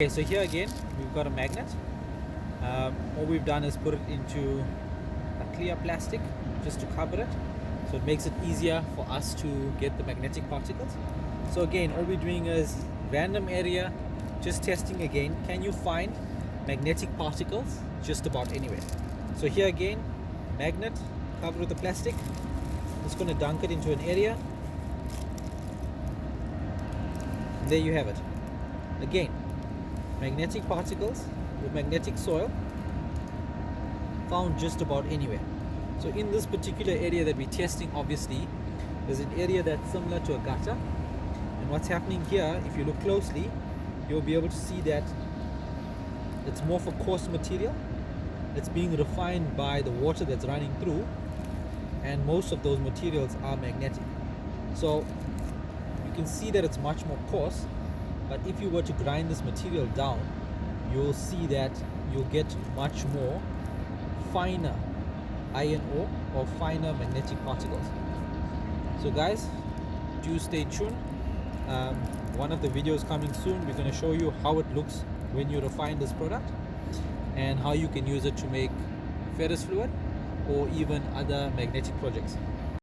Okay, so here again we've got a magnet. All we've done is put it into a clear plastic just to cover it, so it makes it easier for us to get the magnetic particles. So again, all we're doing is random area, just testing again, can you find magnetic particles just about anywhere. So here again, magnet covered with the plastic, just going to dunk it into an area, and there you have it. Again, magnetic particles with magnetic soil found just about anywhere. So in this particular area that we're testing, obviously there's an area that's similar to a gutter, and what's happening here, if you look closely, you'll be able to see that it's more for coarse material. It's being refined by the water that's running through, and most of those materials are magnetic. So you can see that it's much more coarse, but if you were to grind this material down, you'll see that you'll get much more finer iron ore or finer magnetic particles. So guys, do stay tuned. One of the videos coming soon, we're going to show you how it looks when you refine this product and how you can use it to make ferrous fluid or even other magnetic projects.